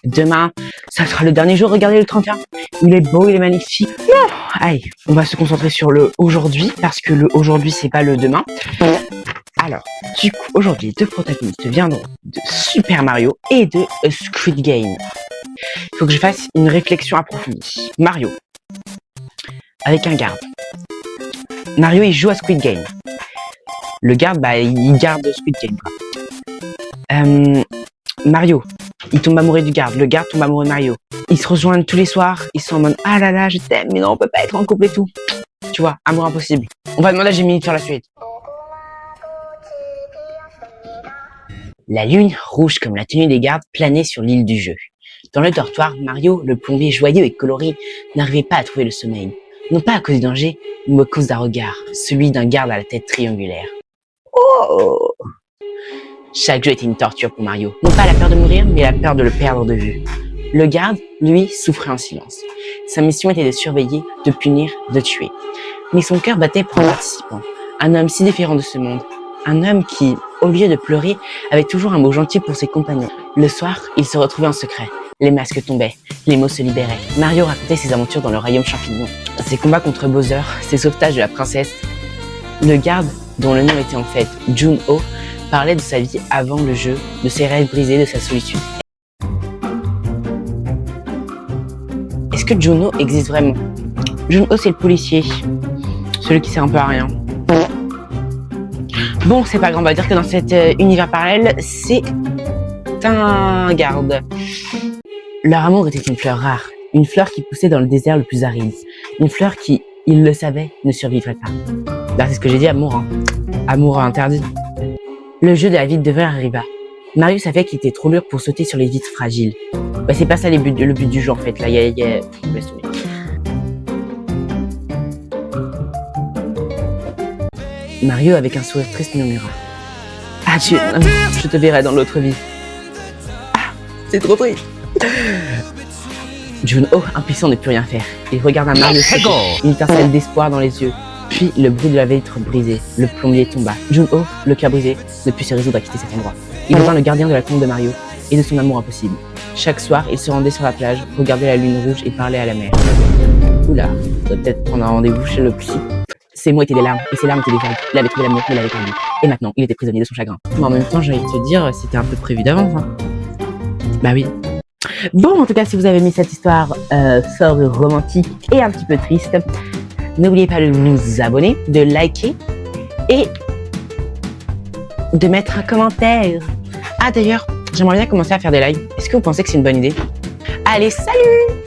Demain, ça sera le dernier jour. Regardez le 31. Il est beau, il est magnifique. Allez, on va se concentrer sur le aujourd'hui parce que le aujourd'hui, c'est pas le demain. Alors, du coup, aujourd'hui, les deux protagonistes viendront de Super Mario et de Squid Game. Il faut que je fasse une réflexion approfondie. Mario, avec un garde. Mario, il joue à Squid Game. Le garde, bah, il garde Squid Game, quoi. Mario, il tombe amoureux du garde. Le garde tombe amoureux de Mario. Ils se rejoignent tous les soirs. Ils sont en mode, ah là là, je t'aime, mais non, on peut pas être en couple et tout. Tu vois, amour impossible. On va demander à Gemini de faire la suite. La lune, rouge comme la tenue des gardes, planait sur l'île du jeu. Dans le dortoir, Mario, le plombier joyeux et coloré, n'arrivait pas à trouver le sommeil. Non pas à cause du danger, mais à cause d'un regard, celui d'un garde à la tête triangulaire. Oh! Chaque jeu était une torture pour Mario. Non pas la peur de mourir, mais la peur de le perdre de vue. Le garde, lui, souffrait en silence. Sa mission était de surveiller, de punir, de tuer. Mais son cœur battait pour un participant. Un homme si différent de ce monde. Un homme qui, au lieu de pleurer, avait toujours un mot gentil pour ses compagnons. Le soir, il se retrouvait en secret. Les masques tombaient, les mots se libéraient. Mario racontait ses aventures dans le royaume champignon. Ses combats contre Bowser, ses sauvetages de la princesse. Le garde, dont le nom était en fait Jun-Ho, parlait de sa vie avant le jeu, de ses rêves brisés, de sa solitude. Est-ce que Jun-Ho existe vraiment? Jun-Ho, c'est le policier. Celui qui sert un peu à rien. Bon, c'est pas grave, on va dire que dans cet univers parallèle, c'est un garde. Leur amour était une fleur rare, une fleur qui poussait dans le désert le plus aride, une fleur qui, il le savait, ne survivrait pas. Là, c'est ce que j'ai dit, amour, hein. Amour interdit. Le jeu de la vitre de verre arriva. Mario savait qu'il était trop lourd pour sauter sur les vitres fragiles. Bah, c'est pas ça le but du jeu, en fait, là, laisse tomber. Mario, avec un sourire triste, murmura. Ah, je te verrai dans l'autre vie. Ah, c'est trop triste. Jun-Ho, impuissant de ne plus rien faire. Il regarda Mario sauter, une étincelle d'espoir dans les yeux. Puis, le bruit de la vitre brisée, le plombier tomba. Jun-Ho, le cœur brisé, ne put se résoudre à quitter cet endroit. Il devint le gardien de la tombe de Mario et de son amour impossible. Chaque soir, il se rendait sur la plage, regardait la lune rouge et parlait à la mer. Oula, on doit peut-être prendre un rendez-vous chez le psy. Ses mots étaient des larmes, et ses larmes étaient des vagues. Il avait trouvé l'amour, mais il l'avait perdu. Et maintenant, il était prisonnier de son chagrin. Mais en même temps, j'ai envie de te dire, c'était un peu prévu d'avance, hein. Bah oui. Bon, en tout cas, si vous avez aimé cette histoire fort romantique et un petit peu triste, n'oubliez pas de vous abonner, de liker et de mettre un commentaire. Ah d'ailleurs, j'aimerais bien commencer à faire des lives. Est-ce que vous pensez que c'est une bonne idée? Allez, salut!